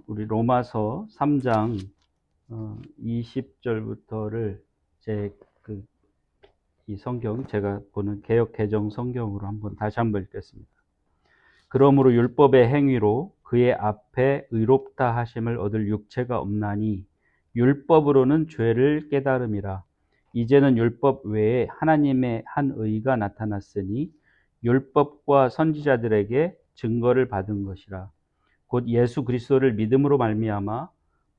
우리 로마서 3장 20절부터를 이 성경, 제가 보는 개역 개정 성경으로 다시 한번 읽겠습니다. 그러므로 율법의 행위로 그의 앞에 의롭다 하심을 얻을 육체가 없나니 율법으로는 죄를 깨달음이라. 이제는 율법 외에 하나님의 한 의가 나타났으니 율법과 선지자들에게 증거를 받은 것이라. 곧 예수 그리스도를 믿음으로 말미암아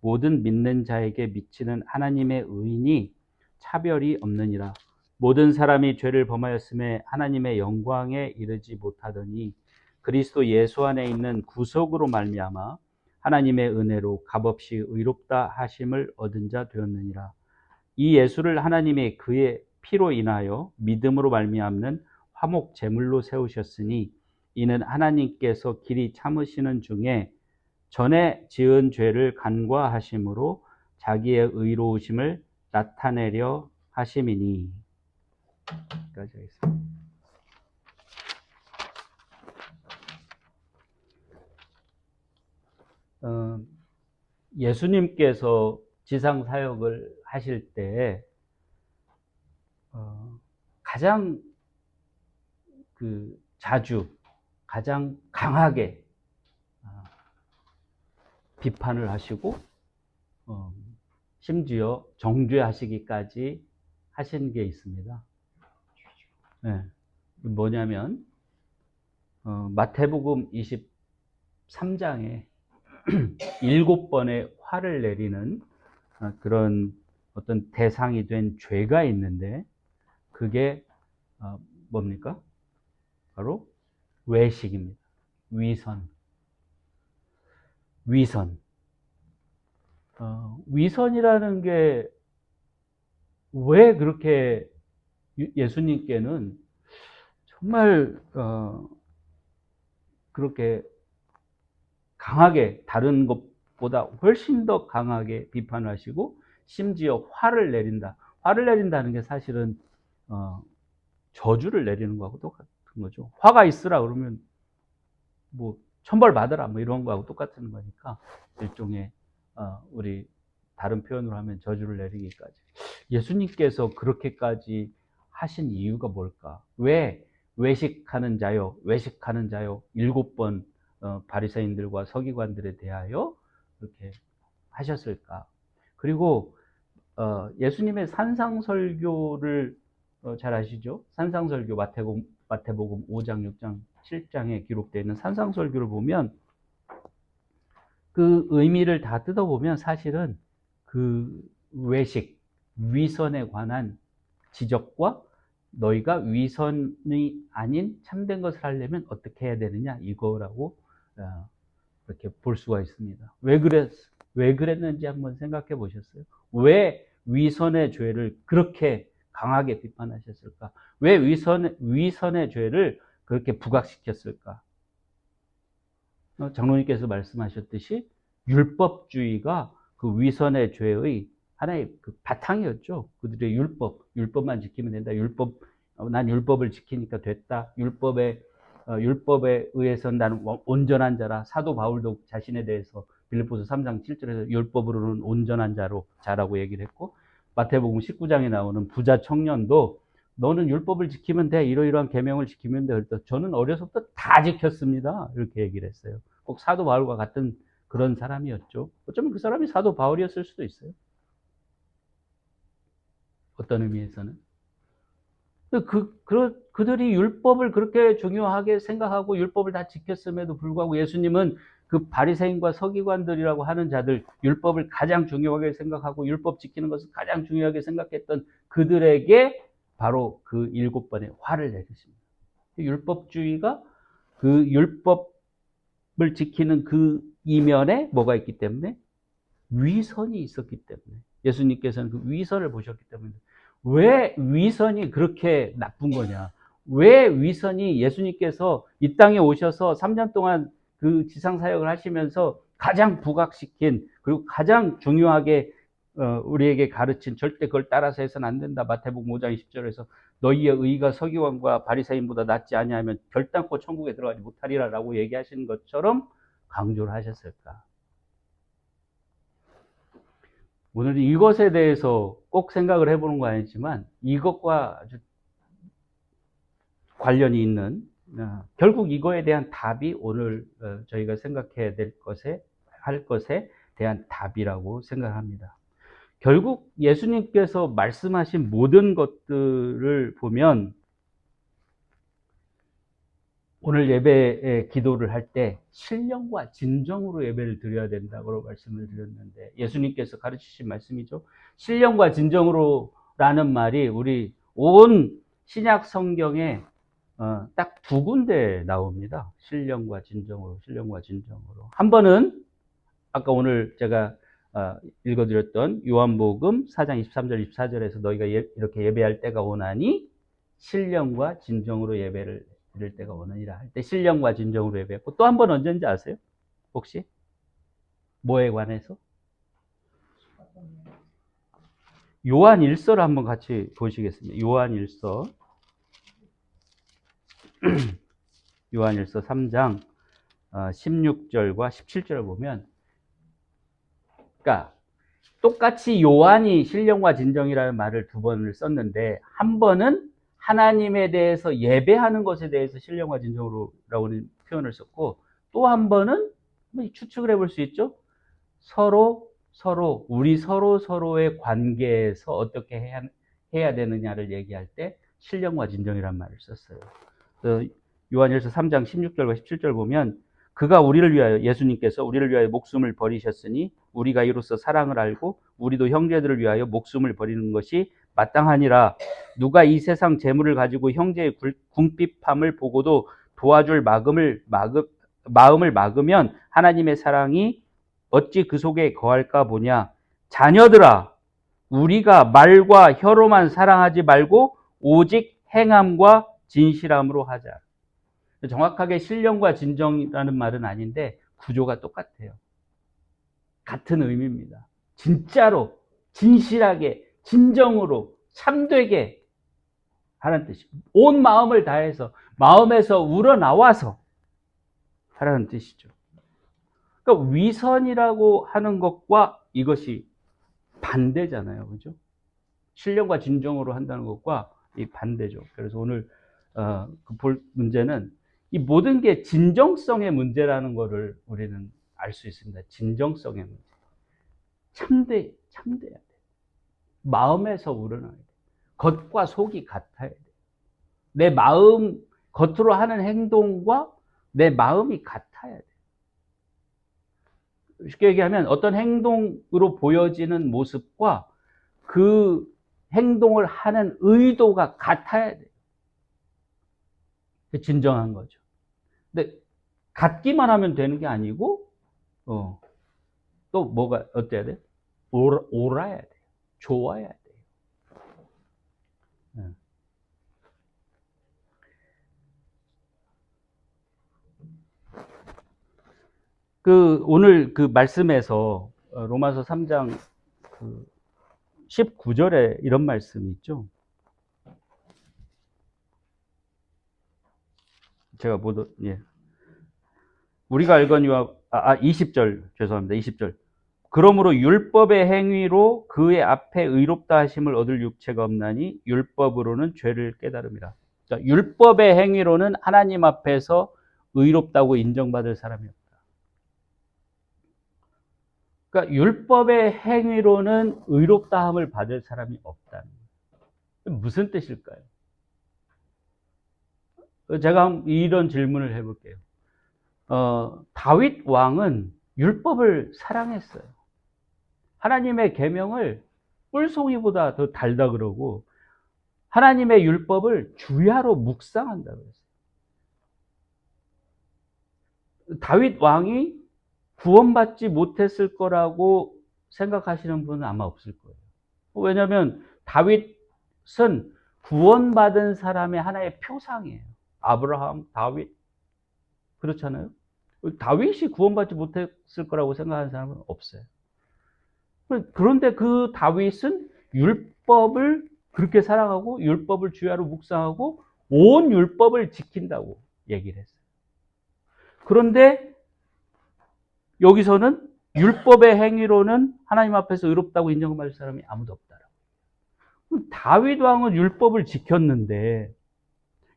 모든 믿는 자에게 미치는 하나님의 의인이 차별이 없느니라. 모든 사람이 죄를 범하였음에 하나님의 영광에 이르지 못하더니 그리스도 예수 안에 있는 구속으로 말미암아 하나님의 은혜로 값없이 의롭다 하심을 얻은 자 되었느니라. 이 예수를 하나님이 그의 피로 인하여 믿음으로 말미암는 화목 제물로 세우셨으니 이는 하나님께서 길이 참으시는 중에 전에 지은 죄를 간과하심으로 자기의 의로우심을 나타내려 하심이니. 여기까지 하겠습니다. 예수님께서 지상 사역을 하실 때 가장 자주 가장 강하게 비판을 하시고 심지어 정죄하시기까지 하신 게 있습니다. 네. 뭐냐면 마태복음 23장에 7번의 화를 내리는 그런 어떤 대상이 된 죄가 있는데 그게 뭡니까? 바로 외식입니다. 위선. 위선이라는 게 왜 그렇게 예수님께는 정말 그렇게 강하게, 다른 것보다 훨씬 더 강하게 비판을 하시고 심지어 화를 내린다. 화를 내린다는 게 사실은 저주를 내리는 거하고 똑같은 거죠. 화가 있으라 그러면 뭐 천벌 받으라 뭐 이런 거하고 똑같은 거니까 일종의 우리 다른 표현으로 하면 저주를 내리기까지. 예수님께서 그렇게까지 하신 이유가 뭘까? 왜 외식하는 자요 7번 바리새인들과 서기관들에 대하여 그렇게 하셨을까? 그리고 예수님의 산상설교를 잘 아시죠? 산상설교 마태복음 5장, 6장, 7장에 기록되어 있는 산상설교를 보면 그 의미를 다 뜯어보면 사실은 그 외식, 위선에 관한 지적과 너희가 위선이 아닌 참된 것을 하려면 어떻게 해야 되느냐 이거라고 이렇게 볼 수가 있습니다. 왜 그랬는지 한번 생각해 보셨어요? 왜 위선의 죄를 그렇게 강하게 비판하셨을까? 왜 위선의 죄를 그렇게 부각시켰을까? 장로님께서 말씀하셨듯이 율법주의가 그 위선의 죄의 하나의 그 바탕이었죠. 그들의 율법만 지키면 된다. 난 율법을 지키니까 됐다. 율법에 의해서 나는 온전한 자라. 사도 바울도 자신에 대해서 빌립보서 3장 7절에서 율법으로는 온전한 자라고 얘기를 했고, 마태복음 19장에 나오는 부자 청년도 너는 율법을 지키면 돼. 이러이러한 계명을 지키면 돼. 그랬더니 저는 어려서부터 다 지켰습니다. 이렇게 얘기를 했어요. 꼭 사도 바울과 같은 그런 사람이었죠. 어쩌면 그 사람이 사도 바울이었을 수도 있어요. 어떤 의미에서는. 그들이 율법을 그렇게 중요하게 생각하고 율법을 다 지켰음에도 불구하고 예수님은 그 바리새인과 서기관들이라고 하는 자들, 율법을 가장 중요하게 생각하고 율법 지키는 것을 가장 중요하게 생각했던 그들에게 바로 그 7번의 화를 내리십니다. 율법주의가 그 율법을 지키는 그 이면에 뭐가 있기 때문에 위선이 있었기 때문에 예수님께서는 그 위선을 보셨기 때문에 왜 위선이 그렇게 나쁜 거냐? 왜 위선이 예수님께서 이 땅에 오셔서 3년 동안 그 지상 사역을 하시면서 가장 부각시킨 그리고 가장 중요하게 우리에게 가르친 절대 그걸 따라서 해서는 안 된다. 마태복음 5장 20절에서 너희의 의가 서기관과 바리새인보다 낫지 아니하면 결단코 천국에 들어가지 못하리라라고 얘기하시는 것처럼 강조를 하셨을까? 오늘 이것에 대해서 꼭 생각을 해보는 거 아니지만 이것과 아주 관련이 있는 결국 이거에 대한 답이 오늘 저희가 생각해야 될 할 것에 대한 답이라고 생각합니다. 결국 예수님께서 말씀하신 모든 것들을 보면 오늘 예배에 기도를 할 때 신령과 진정으로 예배를 드려야 된다고 말씀을 드렸는데 예수님께서 가르치신 말씀이죠. 신령과 진정으로라는 말이 우리 온 신약 성경에 딱 두 군데 나옵니다. 신령과 진정으로, 신령과 진정으로. 한 번은 아까 오늘 제가 읽어드렸던 요한복음 4장 23절 24절에서 너희가 이렇게 예배할 때가 오나니 신령과 진정으로 예배를 드릴 때가 오느니라 할 때 신령과 진정으로 예배했고 또 한 번 언제인지 아세요? 혹시? 뭐에 관해서? 요한 1서를 한번 같이 보시겠습니다. 요한 1서 요한 1서 3장 16절과 17절을 보면 그러니까 똑같이 요한이 신령과 진정이라는 말을 두 번을 썼는데 한 번은 하나님에 대해서 예배하는 것에 대해서 신령과 진정으로라고는 표현을 썼고 또 한 번은 추측을 해볼 수 있죠. 우리 서로의 관계에서 어떻게 해야 되느냐를 얘기할 때 신령과 진정이라는 말을 썼어요. 요한일서 3장 16절과 17절 보면 그가 우리를 위하여 예수님께서 우리를 위하여 목숨을 버리셨으니 우리가 이로써 사랑을 알고 우리도 형제들을 위하여 목숨을 버리는 것이 마땅하니라. 누가 이 세상 재물을 가지고 형제의 궁핍함을 보고도 도와줄 마음을 막으면 하나님의 사랑이 어찌 그 속에 거할까 보냐. 자녀들아, 우리가 말과 혀로만 사랑하지 말고 오직 행함과 진실함으로 하자. 정확하게 신령과 진정이라는 말은 아닌데 구조가 똑같아요. 같은 의미입니다. 진짜로, 진실하게, 진정으로, 참되게 하라는 뜻입니다. 온 마음을 다해서, 마음에서 우러나와서 하라는 뜻이죠. 그러니까 위선이라고 하는 것과 이것이 반대잖아요. 그죠? 신령과 진정으로 한다는 것과 이 반대죠. 그래서 오늘 볼 문제는 이 모든 게 진정성의 문제라는 것을 우리는 알 수 있습니다. 진정성의 문제. 참돼야 돼. 마음에서 우러나야 돼. 겉과 속이 같아야 돼. 내 마음, 겉으로 하는 행동과 내 마음이 같아야 돼. 쉽게 얘기하면 어떤 행동으로 보여지는 모습과 그 행동을 하는 의도가 같아야 돼. 진정한 거죠. 근데 같기만 하면 되는 게 아니고 또 뭐가 어때야 돼? 옳아야 돼. 좋아야 돼. 오늘 그 말씀에서 로마서 3장 19절에 이런 말씀이 있죠. 제가 우리가 알거니와 20절 죄송합니다. 20절. 그러므로 율법의 행위로 그의 앞에 의롭다 하심을 얻을 육체가 없나니 율법으로는 죄를 깨달음이라. 그러니까 율법의 행위로는 하나님 앞에서 의롭다고 인정받을 사람이 없다. 그러니까 율법의 행위로는 의롭다함을 받을 사람이 없다는 거예요. 무슨 뜻일까요? 제가 이런 질문을 해볼게요. 다윗 왕은 율법을 사랑했어요. 하나님의 계명을 꿀송이보다 더 달다 그러고 하나님의 율법을 주야로 묵상한다 그랬어요. 다윗 왕이 구원받지 못했을 거라고 생각하시는 분은 아마 없을 거예요. 왜냐하면 다윗은 구원받은 사람의 하나의 표상이에요. 아브라함, 다윗. 그렇잖아요. 다윗이 구원받지 못했을 거라고 생각하는 사람은 없어요. 그런데 그 다윗은 율법을 그렇게 사랑하고 율법을 주야로 묵상하고 온 율법을 지킨다고 얘기를 했어요. 그런데 여기서는 율법의 행위로는 하나님 앞에서 의롭다고 인정받을 사람이 아무도 없다라고. 다윗 왕은 율법을 지켰는데,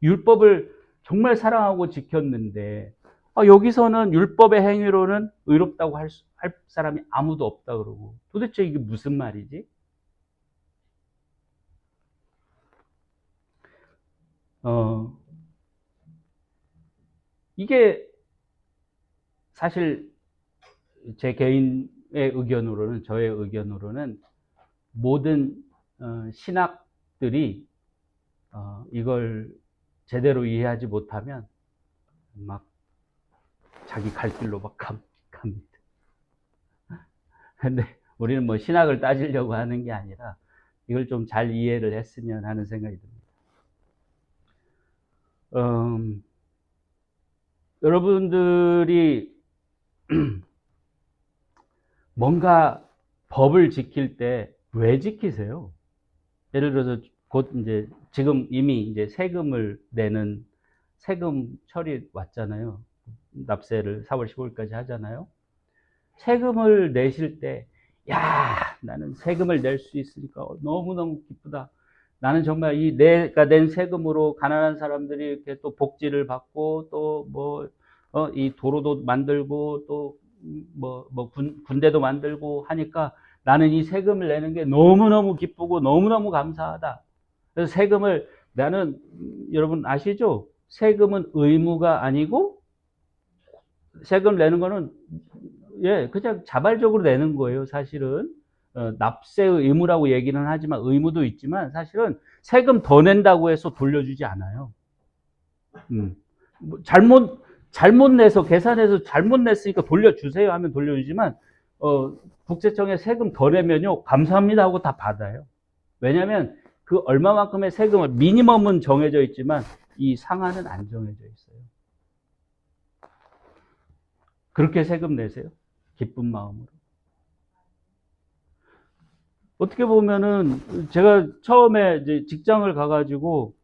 율법을 정말 사랑하고 지켰는데, 여기서는 율법의 행위로는 의롭다고 할 사람이 아무도 없다 그러고, 도대체 이게 무슨 말이지? 이게 사실 제 개인의 의견으로는, 저의 의견으로는 모든 신학들이 이걸 제대로 이해하지 못하면 막 자기 갈 길로 막 갑니다. 근데 우리는 뭐 신학을 따지려고 하는 게 아니라 이걸 좀 잘 이해를 했으면 하는 생각이 듭니다. 여러분들이 뭔가 법을 지킬 때 왜 지키세요? 예를 들어서 곧 이제 지금 이미 이제 세금을 내는 세금철이 왔잖아요. 납세를 4월 15일까지 하잖아요. 세금을 내실 때, 야, 나는 세금을 낼 수 있으니까 너무너무 기쁘다. 나는 정말 이 내가 낸 세금으로 가난한 사람들이 이렇게 또 복지를 받고 또 뭐, 이 도로도 만들고 또 군대도 만들고 하니까 나는 이 세금을 내는 게 너무너무 기쁘고 너무너무 감사하다. 그래서 세금을 나는, 여러분 아시죠? 세금은 의무가 아니고 세금 내는 거는 그냥 자발적으로 내는 거예요, 사실은. 납세의 의무라고 얘기는 하지만 의무도 있지만 사실은 세금 더 낸다고 해서 돌려주지 않아요. 잘못 내서 계산해서 잘못 냈으니까 돌려주세요 하면 돌려주지만 국세청에 세금 더 내면요 감사합니다 하고 다 받아요. 왜냐하면 그 얼마만큼의 세금을 미니멈은 정해져 있지만 이 상한은 안 정해져 있어요. 그렇게 세금 내세요. 기쁜 마음으로. 어떻게 보면은 제가 처음에 이제 직장을 가가지고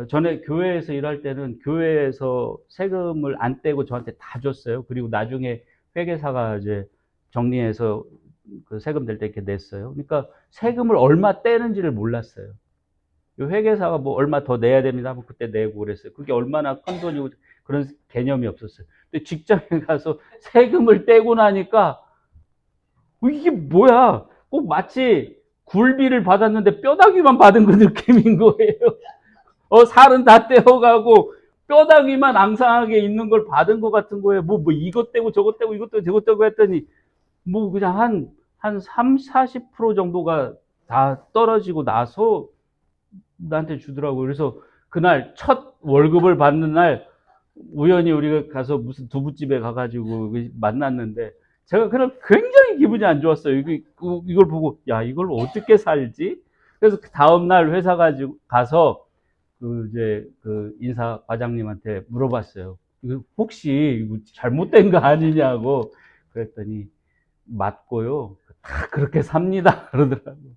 전에 교회에서 일할 때는 교회에서 세금을 안 떼고 저한테 다 줬어요. 그리고 나중에 회계사가 이제 정리해서 그 세금 낼 때 이렇게 냈어요. 그러니까 세금을 얼마 떼는지를 몰랐어요. 회계사가 뭐 얼마 더 내야 됩니다 하면 그때 내고 그랬어요. 그게 얼마나 큰 돈이고 그런 개념이 없었어요. 근데 직장에 가서 세금을 떼고 나니까 이게 뭐야? 꼭 마치 굴비를 받았는데 뼈다귀만 받은 그 느낌인 거예요. 살은 다 떼어가고 뼈다귀만 앙상하게 있는 걸 받은 것 같은 거예요. 뭐 이것 떼고 저것 떼고 이것 떼고 저것 떼고 했더니 뭐 그냥 한 3, 40% 정도가 다 떨어지고 나서 나한테 주더라고요. 그래서 그날 첫 월급을 받는 날 우연히 우리가 가서 무슨 두부집에 가가지고 만났는데 제가 그날 굉장히 기분이 안 좋았어요. 이걸 보고 야 이걸 어떻게 살지? 그래서 그 다음 날 회사 가서 그 인사 과장님한테 물어봤어요. 이거 혹시 잘못된 거 아니냐고 그랬더니 맞고요. 다 그렇게 삽니다 그러더라고요.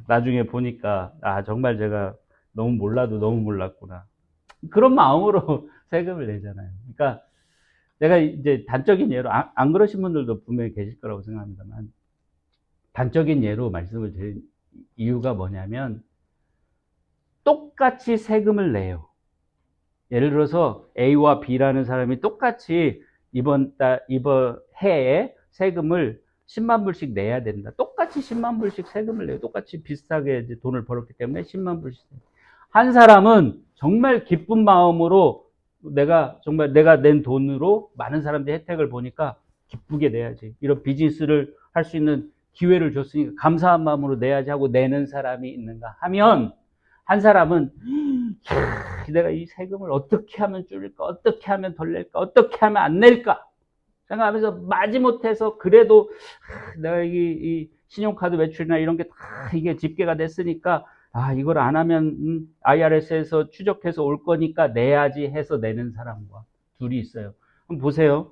나중에 보니까 정말 제가 너무 몰라도 너무 몰랐구나. 그런 마음으로 세금을 내잖아요. 그러니까 제가 이제 단적인 예로 안 그러신 분들도 분명히 계실 거라고 생각합니다만 단적인 예로 말씀을 드린 이유가 뭐냐면 똑같이 세금을 내요. 예를 들어서 A와 B라는 사람이 똑같이 이번 해에 세금을 10만 불씩 내야 된다. 똑같이 10만 불씩 세금을 내요. 똑같이 비슷하게 이제 돈을 벌었기 때문에 10만 불씩. 한 사람은 정말 기쁜 마음으로 내가 낸 돈으로 많은 사람들이 혜택을 보니까 기쁘게 내야지. 이런 비즈니스를 할 수 있는 기회를 줬으니까 감사한 마음으로 내야지 하고 내는 사람이 있는가 하면 한 사람은 내가 이 세금을 어떻게 하면 줄일까? 어떻게 하면 덜 낼까? 어떻게 하면 안 낼까? 생각하면서 마지못해서 그래도 내가 이 신용카드 매출이나 이런 게 다 이게 집계가 됐으니까 이걸 안 하면 IRS에서 추적해서 올 거니까 내야지 해서 내는 사람과 둘이 있어요. 한번 보세요.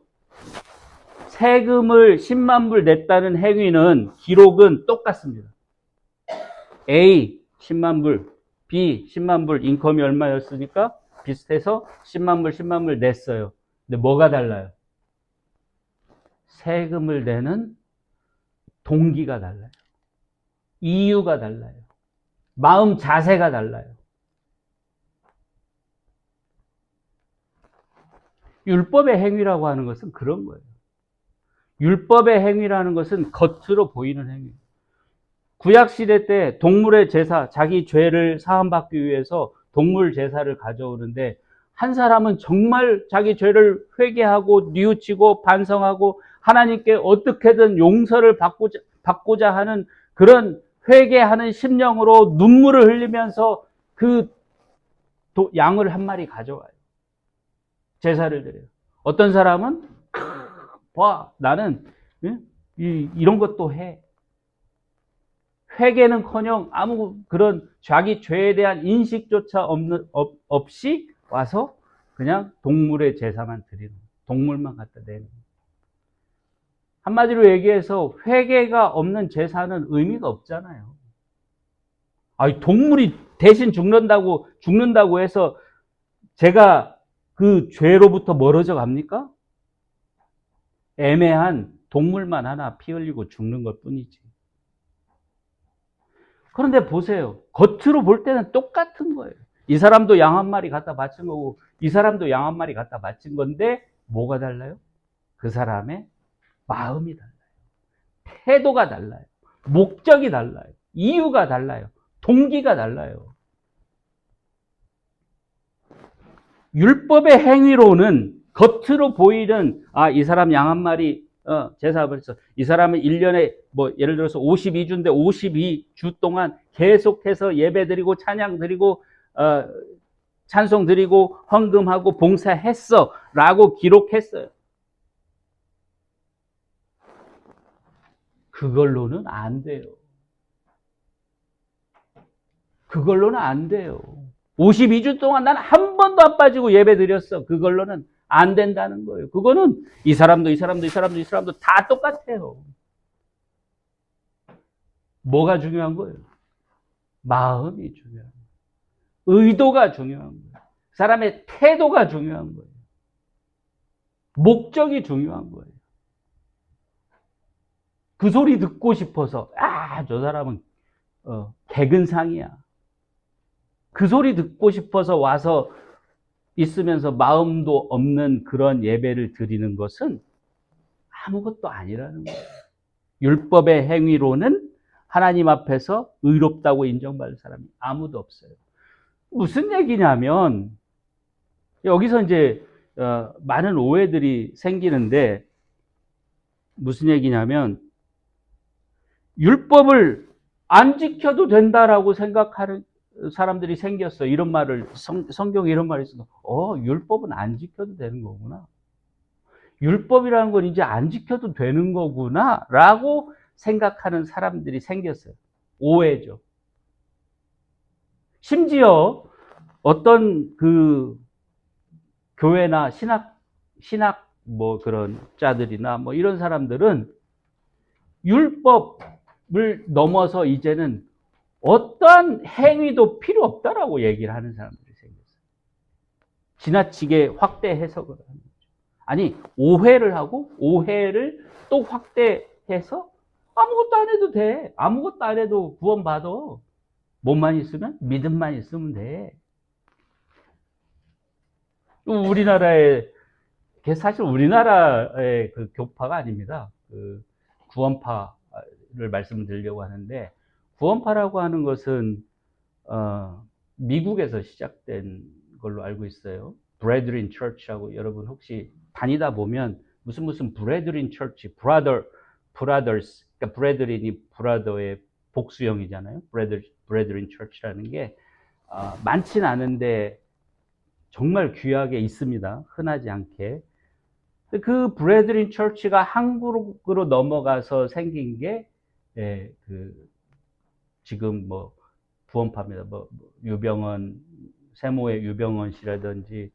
세금을 10만 불 냈다는 행위는 기록은 똑같습니다. A 10만 불, B 10만 불, 인컴이 얼마였으니까 비슷해서 10만 불 냈어요. 근데 뭐가 달라요? 세금을 내는 동기가 달라요. 이유가 달라요. 마음 자세가 달라요. 율법의 행위라고 하는 것은 그런 거예요. 율법의 행위라는 것은 겉으로 보이는 행위. 구약시대 때 동물의 제사, 자기 죄를 사함받기 위해서 동물 제사를 가져오는데 한 사람은 정말 자기 죄를 회개하고 뉘우치고 반성하고 하나님께 어떻게든 용서를 받고자 하는 그런 회개하는 심령으로 눈물을 흘리면서 그 양을 한 마리 가져와요. 제사를 드려요. 어떤 사람은 와, 나는 이런 것도 해. 회개는커녕 아무 그런 자기 죄에 대한 인식조차 없이 와서 그냥 동물의 제사만 드리는, 동물만 갖다 내는. 한마디로 얘기해서 회개가 없는 제사는 의미가 없잖아요. 아니, 동물이 대신 죽는다고 해서 제가 그 죄로부터 멀어져 갑니까? 애매한 동물만 하나 피 흘리고 죽는 것 뿐이지. 그런데 보세요. 겉으로 볼 때는 똑같은 거예요. 이 사람도 양 한 마리 갖다 바친 거고 이 사람도 양 한 마리 갖다 바친 건데 뭐가 달라요? 그 사람의 마음이 달라요. 태도가 달라요. 목적이 달라요. 이유가 달라요. 동기가 달라요. 율법의 행위로는 겉으로 보이는 이 사람 양 한 마리 제사 벌써 이 사람은 1년에 뭐 예를 들어서 52주인데 52주 동안 계속해서 예배 드리고 찬양 드리고 찬송 드리고 헌금하고 봉사했어 라고 기록했어요. 그걸로는 안 돼요. 그걸로는 안 돼요. 52주 동안 난 한 번도 안 빠지고 예배 드렸어. 그걸로는 안 된다는 거예요. 그거는 이 사람도 다 똑같아요. 뭐가 중요한 거예요? 마음이 중요한 거예요. 의도가 중요한 거예요. 사람의 태도가 중요한 거예요. 목적이 중요한 거예요. 그 소리 듣고 싶어서 저 사람은 개근상이야. 그 소리 듣고 싶어서 와서 있으면서 마음도 없는 그런 예배를 드리는 것은 아무것도 아니라는 거예요. 율법의 행위로는 하나님 앞에서 의롭다고 인정받을 사람이 아무도 없어요. 무슨 얘기냐면 여기서 이제 많은 오해들이 생기는데 무슨 얘기냐면 율법을 안 지켜도 된다라고 생각하는 사람들이 생겼어. 이런 말을 성경에 이런 말이 있어. 율법은 안 지켜도 되는 거구나. 율법이라는 건 이제 안 지켜도 되는 거구나라고 생각하는 사람들이 생겼어요. 오해죠. 심지어 어떤 그 교회나 신학 뭐 그런 자들이나 뭐 이런 사람들은 율법을 넘어서 이제는 어떠한 행위도 필요 없다라고 얘기를 하는 사람들이 생겼어요. 지나치게 확대 해석을 하는 거죠. 아니, 오해를 하고 오해를 또 확대해서 아무것도 안 해도 돼. 아무것도 안 해도 구원받아. 몸만 있으면, 믿음만 있으면 돼. 사실 우리나라의 그 교파가 아닙니다. 그 구원파를 말씀드리려고 하는데, 구원파라고 하는 것은 미국에서 시작된 걸로 알고 있어요. 브래드린 처치라고 여러분 혹시 다니다 보면 무슨 브래드린 처치, 브라더스, 그러니까 브래드린이 브라더의 복수형이잖아요. 브래드린 처치라는 게 많진 않은데 정말 귀하게 있습니다. 흔하지 않게. 그 브래드린 처치가 한국으로 넘어가서 생긴 게 지금 뭐 구원파입니다. 뭐 세모의 유병원 씨라든지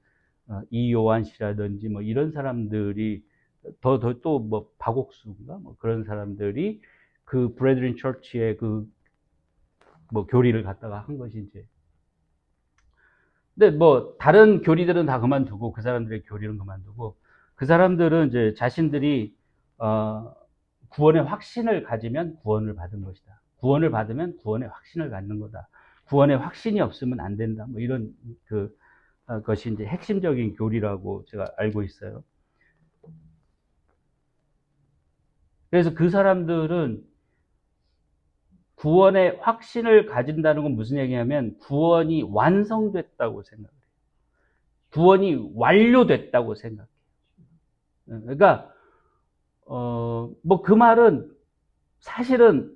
이요한 씨라든지 뭐 이런 사람들이 또 뭐 박옥수인가 뭐 그런 사람들이 그 브래드린 처치의 그 뭐 교리를 갖다가 한 것이 이제. 근데 뭐 다른 교리들은 다 그만두고 그 사람들의 교리는 그만두고 그 사람들은 이제 자신들이 구원의 확신을 가지면 구원을 받은 것이다. 구원을 받으면 구원의 확신을 갖는 거다. 구원의 확신이 없으면 안 된다. 뭐 이런 것이 이제 핵심적인 교리라고 제가 알고 있어요. 그래서 그 사람들은 구원의 확신을 가진다는 건 무슨 얘기냐면 구원이 완성됐다고 생각해요. 구원이 완료됐다고 생각해요. 그러니까 뭐 그 말은 사실은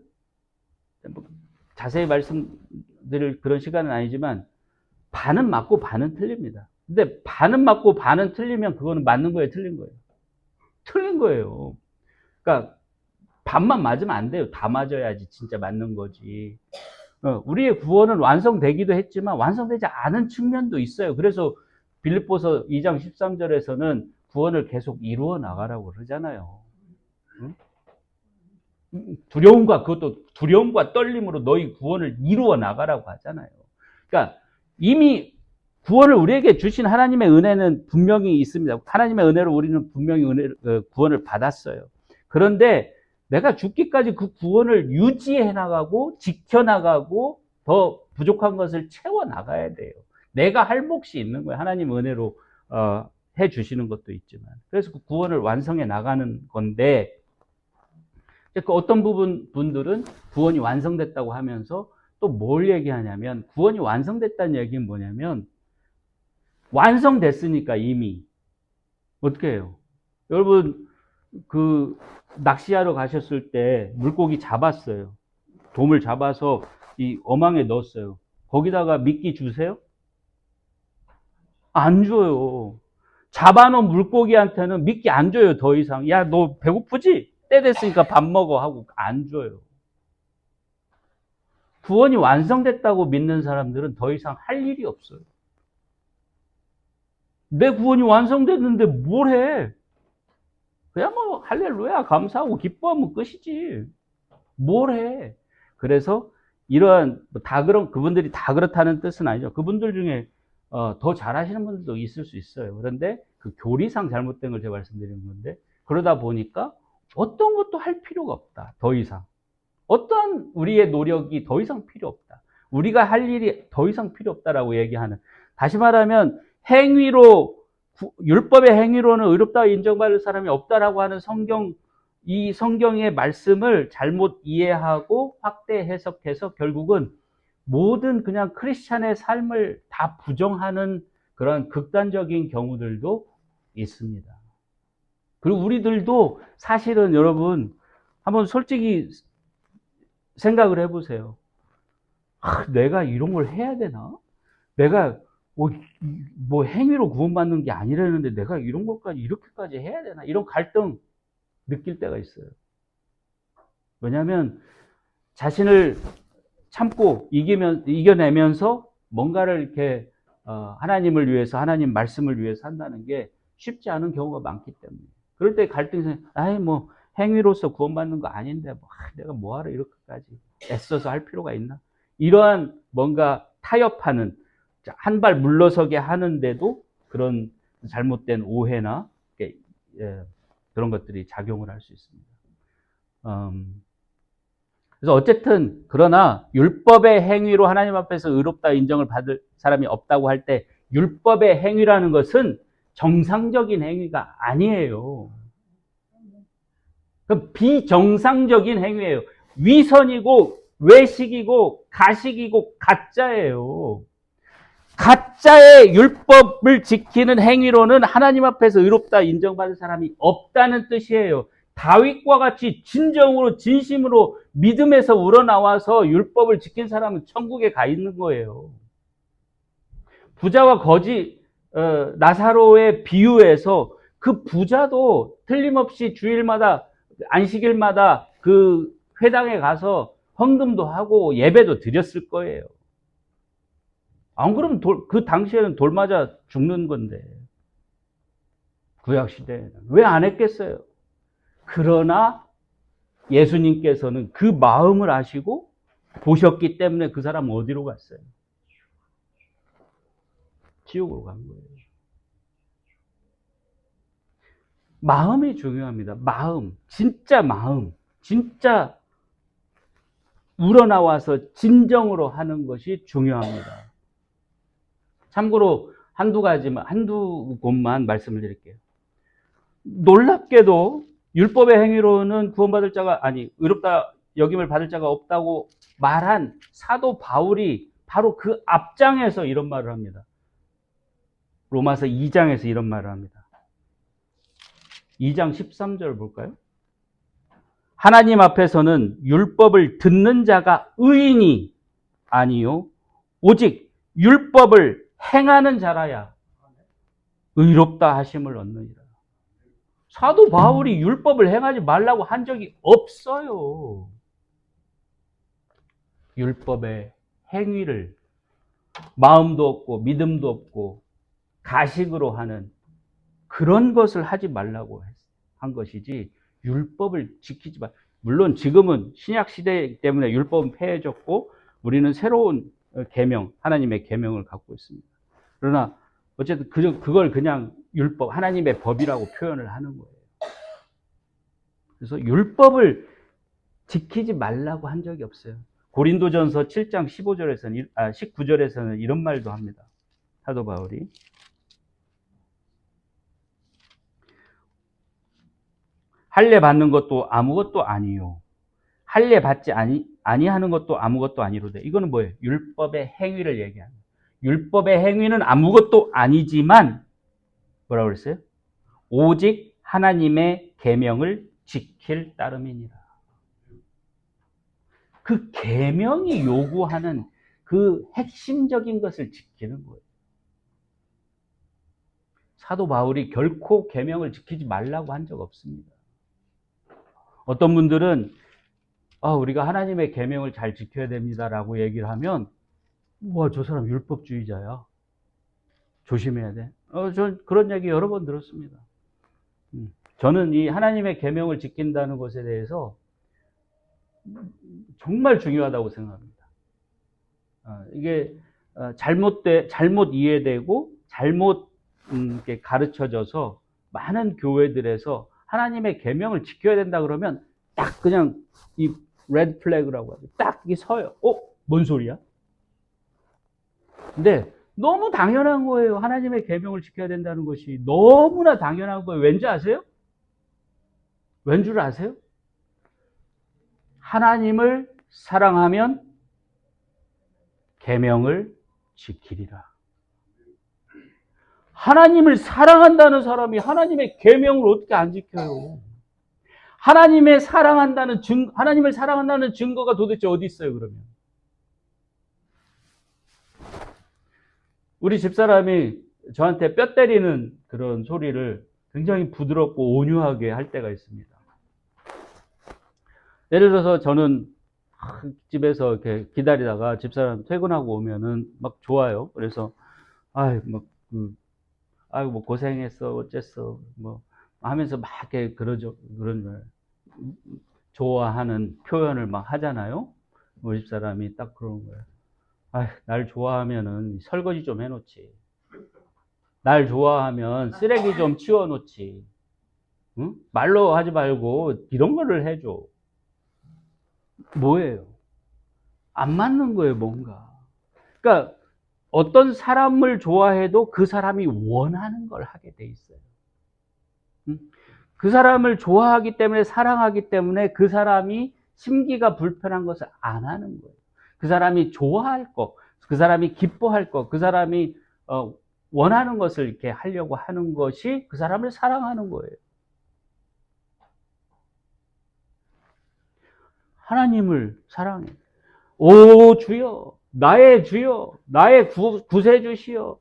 자세히 말씀드릴 그런 시간은 아니지만 반은 맞고 반은 틀립니다. 근데 반은 맞고 반은 틀리면 그거는 맞는 거예요, 틀린 거예요? 틀린 거예요. 그러니까 반만 맞으면 안 돼요. 다 맞아야지 진짜 맞는 거지. 우리의 구원은 완성되기도 했지만 완성되지 않은 측면도 있어요. 그래서 빌립보서 2장 13절에서는 구원을 계속 이루어 나가라고 그러잖아요. 그것도 두려움과 떨림으로 너희 구원을 이루어 나가라고 하잖아요. 그러니까 이미 구원을 우리에게 주신 하나님의 은혜는 분명히 있습니다. 하나님의 은혜로 우리는 분명히 구원을 받았어요. 그런데 내가 죽기까지 그 구원을 유지해 나가고 지켜나가고 더 부족한 것을 채워 나가야 돼요. 내가 할 몫이 있는 거예요. 하나님 은혜로 해 주시는 것도 있지만. 그래서 그 구원을 완성해 나가는 건데 그 어떤 분들은 구원이 완성됐다고 하면서 또 뭘 얘기하냐면 구원이 완성됐다는 얘기는 뭐냐면 완성됐으니까 이미 어떻게 해요? 여러분 그 낚시하러 가셨을 때 물고기 잡았어요. 돔을 잡아서 이 어망에 넣었어요. 거기다가 미끼 주세요? 안 줘요. 잡아놓은 물고기한테는 미끼 안 줘요. 더 이상. 야, 너 배고프지? 때 됐으니까 밥 먹어 하고 안 줘요. 구원이 완성됐다고 믿는 사람들은 더 이상 할 일이 없어요. 내 구원이 완성됐는데 뭘 해? 그냥 뭐 할렐루야 감사하고 기뻐하면 끝이지. 뭘 해? 그래서 이러한 다 그분들이 다 그렇다는 뜻은 아니죠. 그분들 중에 더 잘하시는 분들도 있을 수 있어요. 그런데 그 교리상 잘못된 걸 제가 말씀드리는 건데 그러다 보니까 어떤 것도 할 필요가 없다. 더 이상. 어떠한 우리의 노력이 더 이상 필요 없다. 우리가 할 일이 더 이상 필요 없다라고 얘기하는. 다시 말하면 율법의 행위로는 의롭다 인정받을 사람이 없다라고 하는 이 성경의 말씀을 잘못 이해하고 확대 해석해서 결국은 모든 그냥 크리스찬의 삶을 다 부정하는 그런 극단적인 경우들도 있습니다. 그리고 우리들도 사실은 여러분 한번 솔직히 생각을 해보세요. 내가 이런 걸 해야 되나? 내가 뭐 행위로 구원받는 게 아니라는데 내가 이런 것까지 이렇게까지 해야 되나? 이런 갈등 느낄 때가 있어요. 왜냐하면 자신을 참고 이겨내면서 뭔가를 이렇게 하나님을 위해서 하나님 말씀을 위해서 한다는 게 쉽지 않은 경우가 많기 때문에 그럴 때 갈등이 뭐 행위로서 구원받는 거 아닌데 내가 뭐하러 이렇게까지 애써서 할 필요가 있나? 이러한 뭔가 타협하는 한 발 물러서게 하는데도 그런 잘못된 오해나 그런 것들이 작용을 할 수 있습니다. 그래서 어쨌든 그러나 율법의 행위로 하나님 앞에서 의롭다 인정을 받을 사람이 없다고 할 때 율법의 행위라는 것은 정상적인 행위가 아니에요. 비정상적인 행위예요. 위선이고 외식이고 가식이고 가짜예요. 가짜의 율법을 지키는 행위로는 하나님 앞에서 의롭다 인정받을 사람이 없다는 뜻이에요. 다윗과 같이 진정으로 진심으로 믿음에서 우러나와서 율법을 지킨 사람은 천국에 가 있는 거예요. 부자와 거지 나사로의 비유에서 그 부자도 틀림없이 주일마다 안식일마다 그 회당에 가서 헌금도 하고 예배도 드렸을 거예요. 안 그러면 그 당시에는 돌 맞아 죽는 건데. 구약시대에는. 왜 안 했겠어요? 그러나 예수님께서는 그 마음을 아시고 보셨기 때문에 그 사람은 어디로 갔어요? 지옥으로 간 거예요. 마음이 중요합니다. 마음, 진짜 마음, 진짜 우러나와서 진정으로 하는 것이 중요합니다. 참고로 한두 곳만 말씀을 드릴게요. 놀랍게도 율법의 행위로는 구원받을 자가, 의롭다 여김을 받을 자가 없다고 말한 사도 바울이 바로 그 앞장에서 이런 말을 합니다. 로마서 2장에서 이런 말을 합니다. 2장 13절 볼까요? 하나님 앞에서는 율법을 듣는 자가 의인이 아니요 오직 율법을 행하는 자라야 의롭다 하심을 얻느니라. 사도 바울이 율법을 행하지 말라고 한 적이 없어요. 율법의 행위를 마음도 없고 믿음도 없고 가식으로 하는 그런 것을 하지 말라고 한 것이지 율법을 지키지 말. 물론 지금은 신약 시대이기 때문에 율법은 폐해졌고 우리는 새로운 계명, 하나님의 계명을 갖고 있습니다. 그러나 어쨌든 그걸 그냥 율법, 하나님의 법이라고 표현을 하는 거예요. 그래서 율법을 지키지 말라고 한 적이 없어요. 고린도전서 7장 19절에서는 이런 말도 합니다. 사도 바울이 할례 받는 것도 아무것도 아니요 할례 받지 아니하는 것도 아무것도 아니로되. 이거는 뭐예요? 율법의 행위를 얘기하는 거예요. 율법의 행위는 아무것도 아니지만 뭐라고 그랬어요? 오직 하나님의 계명을 지킬 따름이니라. 그 계명이 요구하는 그 핵심적인 것을 지키는 거예요. 사도 바울이 결코 계명을 지키지 말라고 한 적 없습니다. 어떤 분들은 우리가 하나님의 계명을 잘 지켜야 됩니다라고 얘기를 하면 와, 저 사람 율법주의자야. 조심해야 돼. 전 그런 얘기 여러 번 들었습니다. 저는 이 하나님의 계명을 지킨다는 것에 대해서 정말 중요하다고 생각합니다. 이게 잘못 이해되고 잘못 이렇게 가르쳐져서 많은 교회들에서 하나님의 계명을 지켜야 된다 그러면 딱 그냥 이 레드 플래그라고 하죠. 딱 이게 서요. 뭔 소리야? 근데 너무 당연한 거예요. 하나님의 계명을 지켜야 된다는 것이 너무나 당연한 거예요. 왠지 아세요? 왠 줄 아세요? 하나님을 사랑하면 계명을 지키리라. 하나님을 사랑한다는 사람이 하나님의 계명을 어떻게 안 지켜요? 하나님을 사랑한다는 증거가 도대체 어디 있어요, 그러면? 우리 집사람이 저한테 뼈 때리는 그런 소리를 굉장히 부드럽고 온유하게 할 때가 있습니다. 예를 들어서 저는 집에서 이렇게 기다리다가 집사람 퇴근하고 오면은 막 좋아요. 그래서 뭐 고생했어, 어쨌어, 뭐 하면서 막 이렇게 그런 좋아하는 표현을 막 하잖아요. 우리 집사람이 딱 그런 거예요. 날 좋아하면은 설거지 좀 해놓지. 날 좋아하면 쓰레기 좀 치워놓지. 응? 말로 하지 말고 이런 거를 해줘. 뭐예요? 안 맞는 거예요, 뭔가. 그러니까 어떤 사람을 좋아해도 그 사람이 원하는 걸 하게 돼 있어요. 응? 그 사람을 좋아하기 때문에, 사랑하기 때문에 그 사람이 심기가 불편한 것을 안 하는 거예요. 그 사람이 좋아할 것, 그 사람이 기뻐할 것, 그 사람이 원하는 것을 이렇게 하려고 하는 것이 그 사람을 사랑하는 거예요. 하나님을 사랑해. 오 주여, 나의 주여, 나의 구세주시여,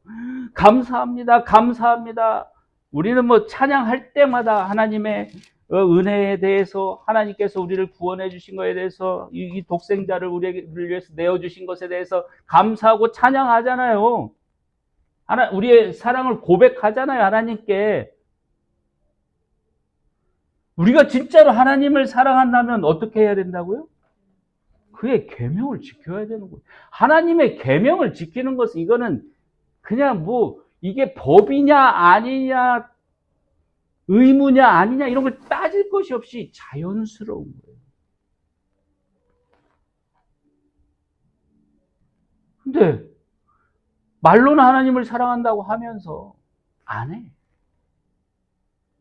감사합니다, 감사합니다. 우리는 뭐 찬양할 때마다 하나님의 은혜에 대해서, 하나님께서 우리를 구원해 주신 것에 대해서, 이 독생자를 우리를 위해서 내어주신 것에 대해서 감사하고 찬양하잖아요. 우리의 사랑을 고백하잖아요, 하나님께. 우리가 진짜로 하나님을 사랑한다면 어떻게 해야 된다고요? 그의 계명을 지켜야 되는 거예요. 하나님의 계명을 지키는 것은 이거는 그냥 뭐 이게 법이냐 아니냐 의무냐 아니냐 이런 걸 따질 것이 없이 자연스러운 거예요. 근데 말로는 하나님을 사랑한다고 하면서 안 해.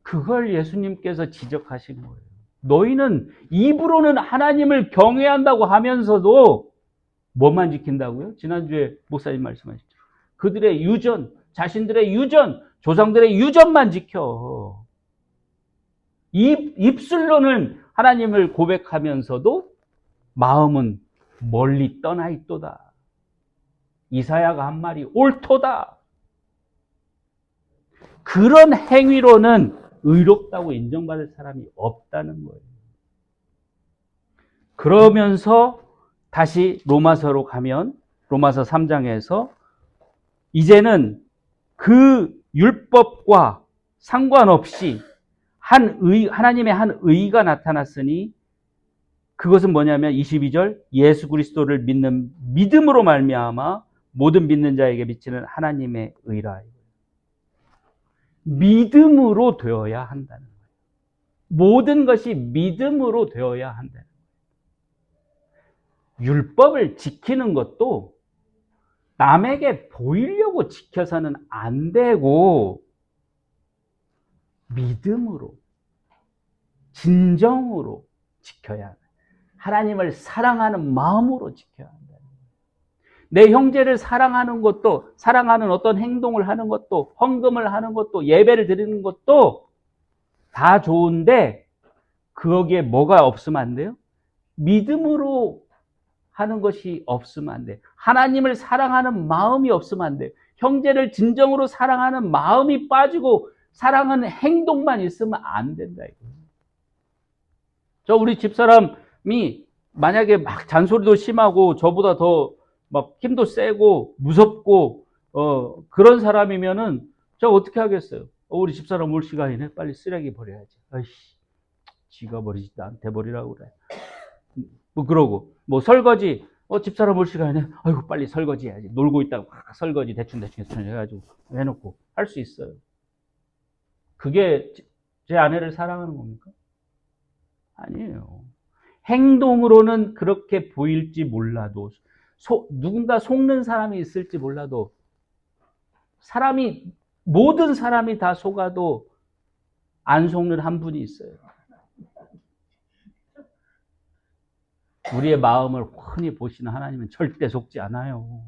그걸 예수님께서 지적하신 거예요. 너희는 입으로는 하나님을 경외한다고 하면서도 뭐만 지킨다고요? 지난주에 목사님 말씀하셨죠. 그들의 유전, 자신들의 유전, 조상들의 유전만 지켜. 입술로는 하나님을 고백하면서도 마음은 멀리 떠나 있도다. 이사야가 한 말이 옳도다. 그런 행위로는 의롭다고 인정받을 사람이 없다는 거예요. 그러면서 다시 로마서로 가면 로마서 3장에서 이제는 그 율법과 상관없이 하나님의 한 의가 나타났으니 그것은 뭐냐면 22절 예수 그리스도를 믿는 믿음으로 말미암아 모든 믿는 자에게 비치는 하나님의 의라. 믿음으로 되어야 한다는 거예요. 모든 것이 믿음으로 되어야 한다는 거예요. 율법을 지키는 것도 남에게 보이려고 지켜서는 안 되고 믿음으로 진정으로 지켜야 한다. 하나님을 사랑하는 마음으로 지켜야 한다. 내 형제를 사랑하는 것도, 사랑하는 어떤 행동을 하는 것도, 헌금을 하는 것도, 예배를 드리는 것도 다 좋은데 거기에 뭐가 없으면 안 돼요? 믿음으로 하는 것이 없으면 안 돼. 하나님을 사랑하는 마음이 없으면 안 돼. 형제를 진정으로 사랑하는 마음이 빠지고 사랑하는 행동만 있으면 안 된다. 저 우리 집사람이 만약에 막 잔소리도 심하고 저보다 더 막 힘도 세고 무섭고 그런 사람이면은 저 어떻게 하겠어요? 우리 집사람 올 시간이네. 빨리 쓰레기 버려야지. 아이씨, 지가 버리지 나한테 버리라고 그래. 뭐 그러고 뭐 설거지 집사람 올 시간이네. 아이고 빨리 설거지 해야지. 놀고 있다가 설거지 대충 해가지고 해놓고 할 수 있어요. 그게 제 아내를 사랑하는 겁니까? 아니에요. 행동으로는 그렇게 보일지 몰라도 누군가 속는 사람이 있을지 몰라도 모든 사람이 다 속아도 안 속는 한 분이 있어요. 우리의 마음을 훤히 보시는 하나님은 절대 속지 않아요.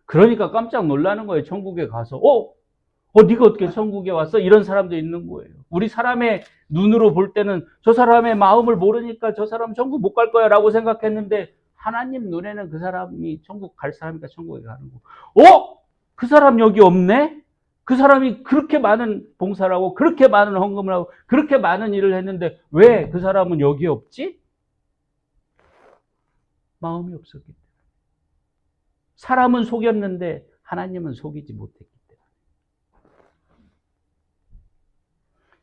그러니까 깜짝 놀라는 거예요. 천국에 가서 네가 어떻게 천국에 왔어? 이런 사람도 있는 거예요. 우리 사람의 눈으로 볼 때는 저 사람의 마음을 모르니까 저 사람 천국 못 갈 거야 라고 생각했는데 하나님 눈에는 그 사람이 천국 갈 사람이니까 천국에 가는 거. 그 사람 여기 없네? 그 사람이 그렇게 많은 봉사를 하고 그렇게 많은 헌금을 하고 그렇게 많은 일을 했는데 왜 그 사람은 여기 없지? 마음이 없었기 때문에. 사람은 속였는데 하나님은 속이지 못했기 때문에.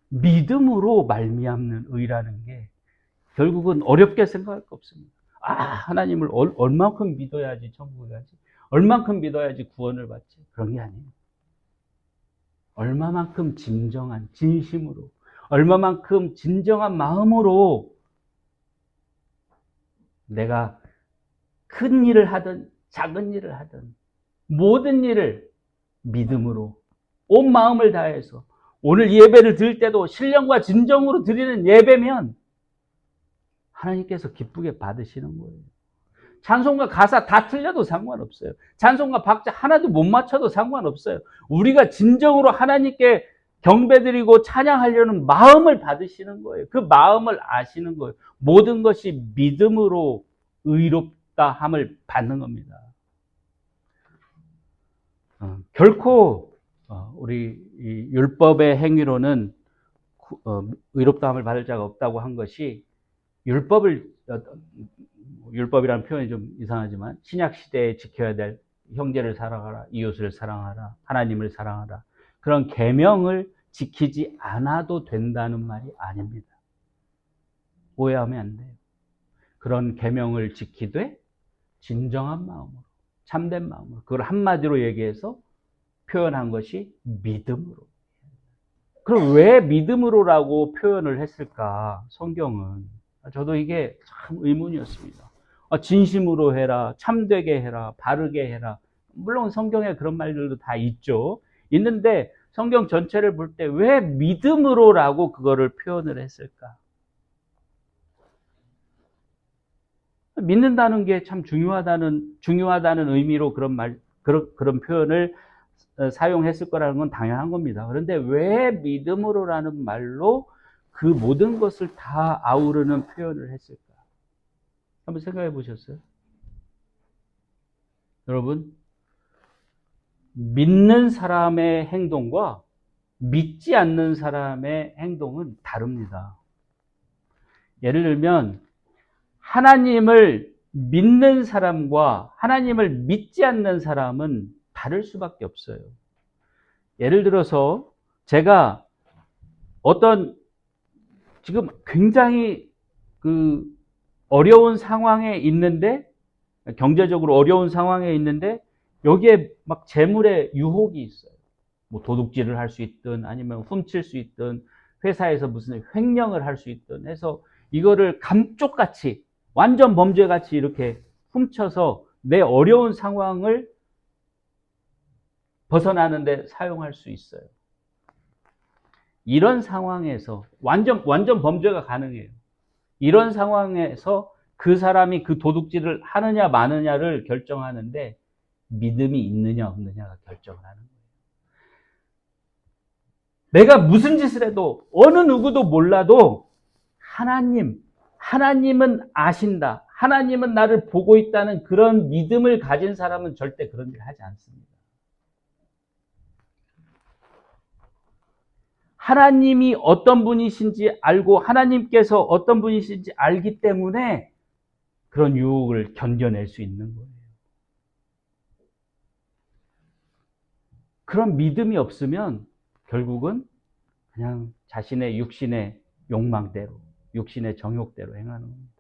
믿음으로 말미암는 의라는 게 결국은 어렵게 생각할 거 없습니다. 하나님을 얼만큼 믿어야지 천국에 가지? 얼만큼 믿어야지 구원을 받지? 그런 게 아니에요. 얼마만큼 진심으로, 얼마만큼 진정한 마음으로 내가 큰 일을 하든 작은 일을 하든 모든 일을 믿음으로 온 마음을 다해서 오늘 예배를 드릴 때도 신령과 진정으로 드리는 예배면 하나님께서 기쁘게 받으시는 거예요. 찬송가 가사 다 틀려도 상관없어요. 찬송가 박자 하나도 못 맞춰도 상관없어요. 우리가 진정으로 하나님께 경배드리고 찬양하려는 마음을 받으시는 거예요. 그 마음을 아시는 거예요. 모든 것이 믿음으로 의롭다 함을 받는 겁니다. 결코 우리 율법의 행위로는 의롭다 함을 받을 자가 없다고 한 것이 율법이라는 표현이 좀 이상하지만 신약 시대에 지켜야 될 형제를 사랑하라, 이웃을 사랑하라, 하나님을 사랑하라 그런 계명을 지키지 않아도 된다는 말이 아닙니다. 오해하면 안 돼요. 그런 계명을 지키되 진정한 마음으로, 참된 마음으로 그걸 한마디로 얘기해서 표현한 것이 믿음으로. 그럼 왜 믿음으로라고 표현을 했을까? 성경은. 저도 이게 참 의문이었습니다. 진심으로 해라, 참되게 해라, 바르게 해라. 물론 성경에 그런 말들도 다 있죠. 있는데 성경 전체를 볼 때 왜 믿음으로라고 그거를 표현을 했을까? 믿는다는 게 참 중요하다는 의미로 그런 표현을 사용했을 거라는 건 당연한 겁니다. 그런데 왜 믿음으로라는 말로 그 모든 것을 다 아우르는 표현을 했을까? 한번 생각해 보셨어요? 여러분, 믿는 사람의 행동과 믿지 않는 사람의 행동은 다릅니다. 예를 들면 하나님을 믿는 사람과 하나님을 믿지 않는 사람은 다를 수밖에 없어요. 예를 들어서 제가 어떤 지금 굉장히 그 어려운 상황에 있는데, 경제적으로 어려운 상황에 있는데 여기에 막 재물의 유혹이 있어요. 뭐 도둑질을 할 수 있든 아니면 훔칠 수 있든 회사에서 무슨 횡령을 할 수 있든 해서 이거를 감쪽같이 완전 범죄같이 이렇게 훔쳐서 내 어려운 상황을 벗어나는데 사용할 수 있어요. 이런 상황에서 완전 범죄가 가능해요. 이런 상황에서 그 사람이 그 도둑질을 하느냐 마느냐를 결정하는데 믿음이 있느냐 없느냐가 결정을 하는 거예요. 내가 무슨 짓을 해도 어느 누구도 몰라도 하나님은 아신다. 하나님은 나를 보고 있다는 그런 믿음을 가진 사람은 절대 그런 일을 하지 않습니다. 하나님이 어떤 분이신지 알고 하나님께서 어떤 분이신지 알기 때문에 그런 유혹을 견뎌낼 수 있는 거예요. 그런 믿음이 없으면 결국은 그냥 자신의 육신의 욕망대로, 육신의 정욕대로 행하는 겁니다.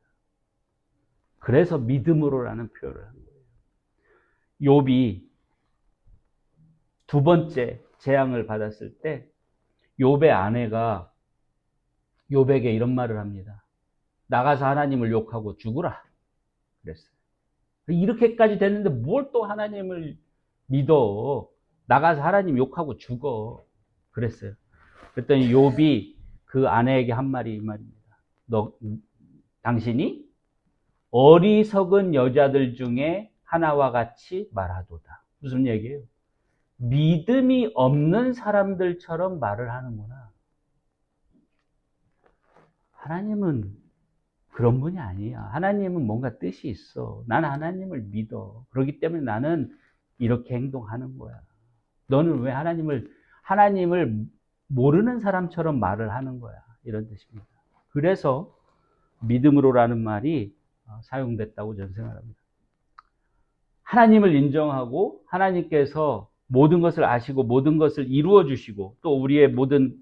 그래서 믿음으로라는 표현을 한 거예요. 욥이 두 번째 재앙을 받았을 때 욥의 아내가 욥에게 이런 말을 합니다. 나가서 하나님을 욕하고 죽으라 그랬어요. 이렇게까지 됐는데 뭘 또 하나님을 믿어. 나가서 하나님 욕하고 죽어 그랬어요. 그랬더니 욥이 그 아내에게 한 말이 이 말입니다. 당신이 어리석은 여자들 중에 하나와 같이 말하도다. 무슨 얘기예요? 믿음이 없는 사람들처럼 말을 하는구나. 하나님은 그런 분이 아니야. 하나님은 뭔가 뜻이 있어. 나는 하나님을 믿어. 그렇기 때문에 나는 이렇게 행동하는 거야. 너는 왜 하나님을 모르는 사람처럼 말을 하는 거야. 이런 뜻입니다. 그래서 믿음으로라는 말이 사용됐다고 저는 생각합니다. 하나님을 인정하고 하나님께서 모든 것을 아시고 모든 것을 이루어 주시고 또 우리의 모든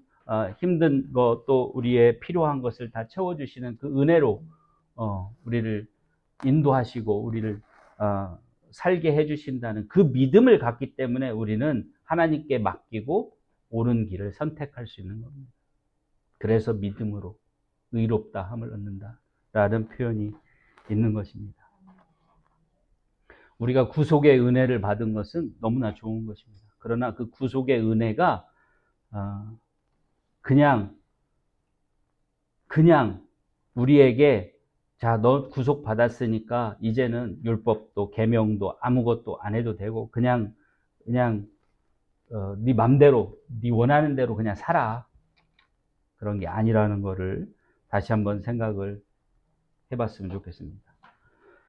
힘든 것 또 우리의 필요한 것을 다 채워주시는 그 은혜로 우리를 인도하시고 우리를 살게 해주신다는 그 믿음을 갖기 때문에 우리는 하나님께 맡기고 옳은 길을 선택할 수 있는 겁니다. 그래서 믿음으로 의롭다 함을 얻는다라는 표현이 있는 것입니다. 우리가 구속의 은혜를 받은 것은 너무나 좋은 것입니다. 그러나 그 구속의 은혜가 그냥 우리에게 자, 너 구속 받았으니까 이제는 율법도 계명도 아무것도 안 해도 되고 그냥 네 맘대로 네 원하는 대로 그냥 살아. 그런 게 아니라는 거를 다시 한번 생각을 해봤으면 좋겠습니다.